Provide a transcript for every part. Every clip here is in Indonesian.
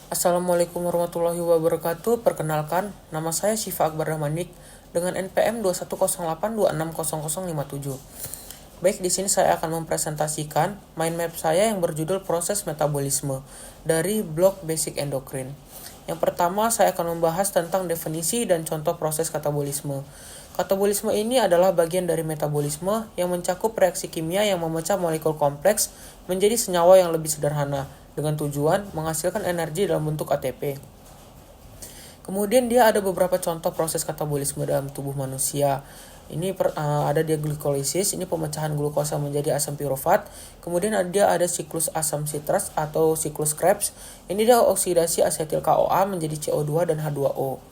Assalamualaikum warahmatullahi wabarakatuh. Perkenalkan, nama saya Syifa Akbar Rahmanik dengan NPM 2108260057. Baik, di sini saya akan mempresentasikan mind map saya yang berjudul proses metabolisme dari blok Basic Endocrine. Yang pertama, saya akan membahas tentang definisi dan contoh proses katabolisme. Katabolisme ini adalah bagian dari metabolisme yang mencakup reaksi kimia yang memecah molekul kompleks menjadi senyawa yang lebih sederhana dengan tujuan menghasilkan energi dalam bentuk ATP. Kemudian dia ada beberapa contoh proses katabolisme dalam tubuh manusia. Ini ada dia glikolisis, ini pemecahan glukosa menjadi asam pirufat. Kemudian ada siklus asam sitras atau siklus Krebs. Ini dia oksidasi asetil CoA menjadi CO2 dan H2O.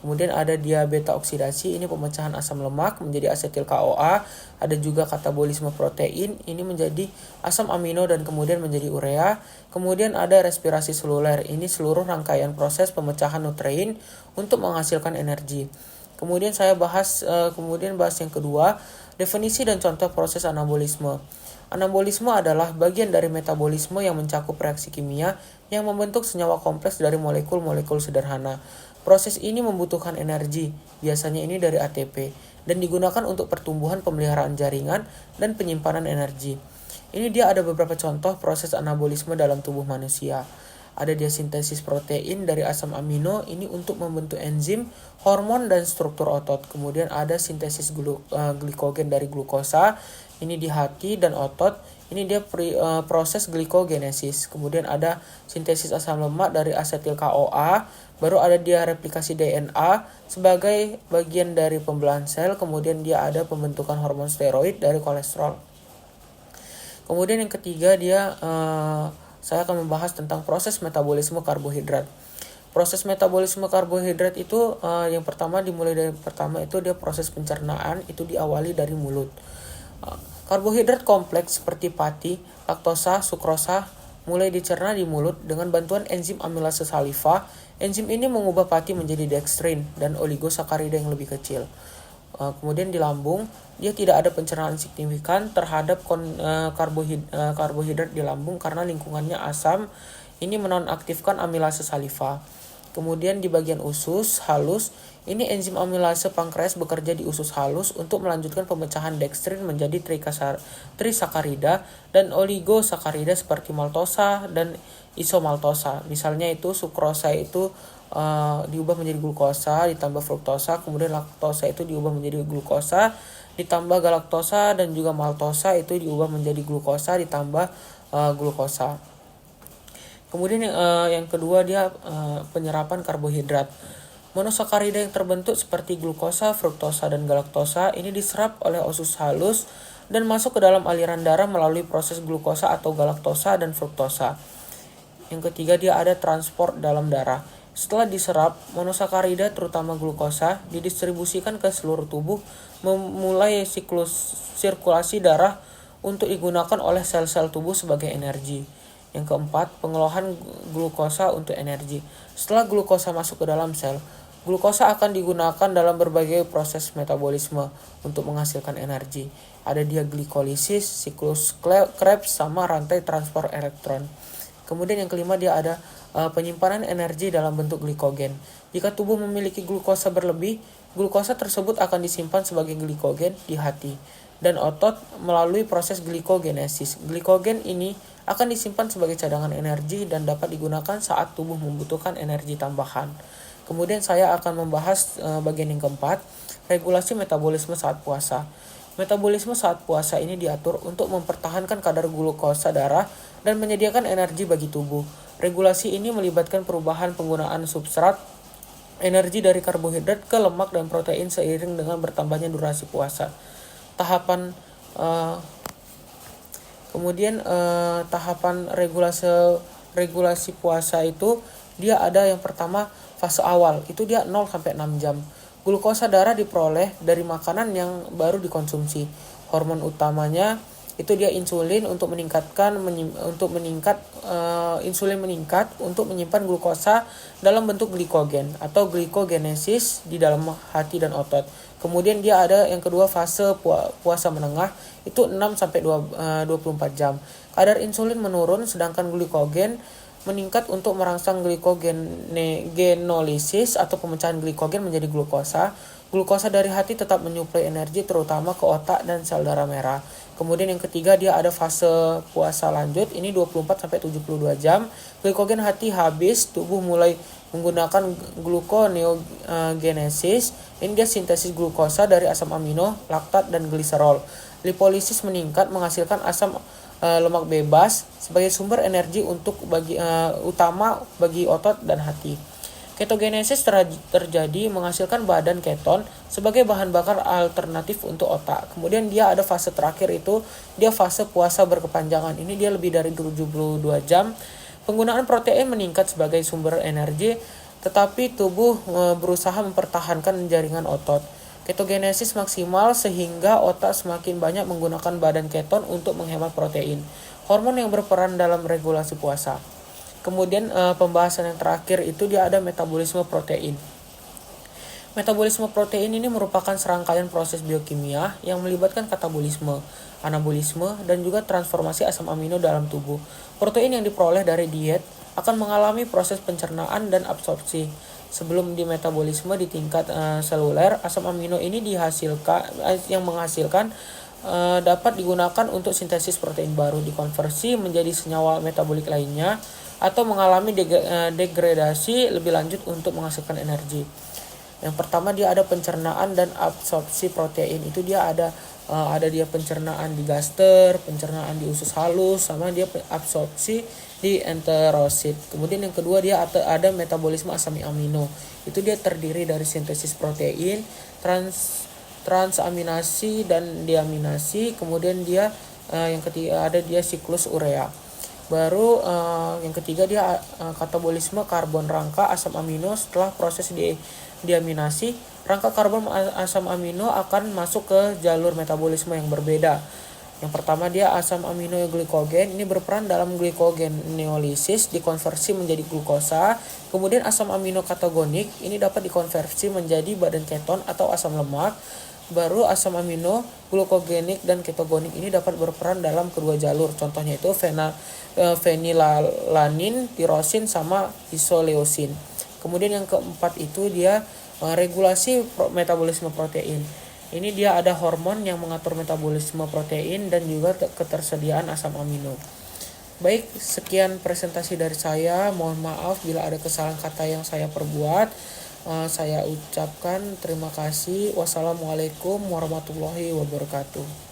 Kemudian ada dia beta oksidasi, ini pemecahan asam lemak menjadi asetil CoA. Ada juga katabolisme protein, ini menjadi asam amino dan kemudian menjadi urea. Kemudian ada respirasi seluler, ini seluruh rangkaian proses pemecahan nutrein untuk menghasilkan energi. Kemudian saya bahas yang kedua, definisi dan contoh proses anabolisme. Anabolisme adalah bagian dari metabolisme yang mencakup reaksi kimia yang membentuk senyawa kompleks dari molekul-molekul sederhana. Proses ini membutuhkan energi, biasanya ini dari ATP, dan digunakan untuk pertumbuhan pemeliharaan jaringan dan penyimpanan energi. Ini dia ada beberapa contoh proses anabolisme dalam tubuh manusia. Ada dia sintesis protein dari asam amino, ini untuk membentuk enzim, hormon, dan struktur otot. Kemudian ada sintesis glikogen dari glukosa, ini di hati dan otot. Ini dia proses glikogenesis. Kemudian ada sintesis asam lemak dari asetil CoA. Baru ada dia replikasi DNA sebagai bagian dari pembelahan sel. Kemudian dia ada pembentukan hormon steroid dari kolesterol. Kemudian yang ketiga saya akan membahas tentang proses metabolisme karbohidrat. Proses metabolisme karbohidrat itu yang pertama dia proses pencernaan, itu diawali dari mulut. Karbohidrat kompleks seperti pati, laktosa, sukrosa mulai dicerna di mulut dengan bantuan enzim amilase saliva. Enzim ini mengubah pati menjadi dextrin dan oligosakarida yang lebih kecil. Kemudian di lambung, dia tidak ada pencernaan signifikan terhadap karbohidrat di lambung karena lingkungannya asam. Ini menonaktifkan amilase saliva. Kemudian di bagian usus halus, ini enzim amilase pankreas bekerja di usus halus untuk melanjutkan pemecahan dextrin menjadi trisakarida dan oligosakarida seperti maltosa dan isomaltosa. Misalnya itu sukrosa itu diubah menjadi glukosa ditambah fruktosa, kemudian laktosa itu diubah menjadi glukosa ditambah galaktosa, dan juga maltosa itu diubah menjadi glukosa ditambah glukosa. Kemudian yang kedua dia penyerapan karbohidrat. Monosakarida yang terbentuk seperti glukosa, fruktosa, dan galaktosa ini diserap oleh usus halus dan masuk ke dalam aliran darah melalui proses glukosa atau galaktosa dan fruktosa. Yang ketiga dia ada transport dalam darah. Setelah diserap, monosakarida terutama glukosa didistribusikan ke seluruh tubuh memulai siklus sirkulasi darah untuk digunakan oleh sel-sel tubuh sebagai energi. Yang keempat, pengolahan glukosa untuk energi. Setelah glukosa masuk ke dalam sel, glukosa akan digunakan dalam berbagai proses metabolisme untuk menghasilkan energi. Ada dia glikolisis, siklus Krebs, sama rantai transport elektron. Kemudian yang kelima dia ada penyimpanan energi dalam bentuk glikogen. Jika tubuh memiliki glukosa berlebih, glukosa tersebut akan disimpan sebagai glikogen di hati dan otot melalui proses glikogenesis. Glikogen ini akan disimpan sebagai cadangan energi dan dapat digunakan saat tubuh membutuhkan energi tambahan. Kemudian saya akan membahas bagian yang keempat, regulasi metabolisme saat puasa. Metabolisme saat puasa ini diatur untuk mempertahankan kadar glukosa darah dan menyediakan energi bagi tubuh. Regulasi ini melibatkan perubahan penggunaan substrat energi dari karbohidrat ke lemak dan protein seiring dengan bertambahnya durasi puasa. Tahapan regulasi puasa itu dia ada yang pertama fase awal, itu dia 0 sampai 6 jam. Glukosa darah diperoleh dari makanan yang baru dikonsumsi. Hormon utamanya itu dia insulin untuk insulin meningkat untuk menyimpan glukosa dalam bentuk glikogen atau glikogenesis di dalam hati dan otot. Kemudian dia ada yang kedua fase puasa menengah, itu 6 sampai 24 jam. Kadar insulin menurun sedangkan glikogen meningkat untuk merangsang glycogenolisis atau pemecahan glikogen menjadi glukosa. Glukosa dari hati tetap menyuplai energi terutama ke otak dan sel darah merah. Kemudian yang ketiga dia ada fase puasa lanjut, ini 24-72 jam. Glikogen hati habis, tubuh mulai menggunakan gluconeogenesis. Ini dia sintesis glukosa dari asam amino, laktat, dan gliserol. Lipolisis meningkat menghasilkan asam lemak bebas sebagai sumber energi untuk utama bagi otot dan hati. Ketogenesis terjadi menghasilkan badan keton sebagai bahan bakar alternatif untuk otak. Kemudian dia ada fase terakhir itu dia fase puasa berkepanjangan. Ini dia lebih dari 72 jam. Penggunaan protein meningkat sebagai sumber energi, tetapi tubuh berusaha mempertahankan jaringan otot. Ketogenesis maksimal sehingga otak semakin banyak menggunakan badan keton untuk menghemat protein. Hormon yang berperan dalam regulasi puasa. Kemudian pembahasan yang terakhir itu dia ada metabolisme protein. Metabolisme protein ini merupakan serangkaian proses biokimia yang melibatkan katabolisme, anabolisme, dan juga transformasi asam amino dalam tubuh. Protein yang diperoleh dari diet akan mengalami proses pencernaan dan absorpsi. Sebelum di metabolisme di tingkat seluler, asam amino ini menghasilkan dapat digunakan untuk sintesis protein baru, dikonversi menjadi senyawa metabolik lainnya, atau mengalami degradasi lebih lanjut untuk menghasilkan energi. Yang pertama dia ada pencernaan dan absorpsi protein. Itu dia ada dia pencernaan di gaster, pencernaan di usus halus, sama dia absorpsi di enterosit. Kemudian yang kedua dia ada metabolisme asam amino. Itu dia terdiri dari sintesis protein, transaminasi dan deaminasi. Kemudian dia yang ketiga ada dia siklus urea. Baru yang ketiga dia katabolisme karbon rangka asam amino. Setelah proses deaminasi, rangka karbon asam amino akan masuk ke jalur metabolisme yang berbeda. Yang pertama dia asam amino glikogen, ini berperan dalam glikogeneolisis, dikonversi menjadi glukosa. Kemudian asam amino katogonik, ini dapat dikonversi menjadi badan keton atau asam lemak. Baru asam amino glukogenik dan ketogonik ini dapat berperan dalam kedua jalur. Contohnya itu fenilalanin, tirosin, sama isoleusin. Kemudian yang keempat itu dia regulasi metabolisme protein. Ini dia ada hormon yang mengatur metabolisme protein dan juga ketersediaan asam amino. Baik, sekian presentasi dari saya. Mohon maaf bila ada kesalahan kata yang saya perbuat. Saya ucapkan terima kasih. Wassalamualaikum warahmatullahi wabarakatuh.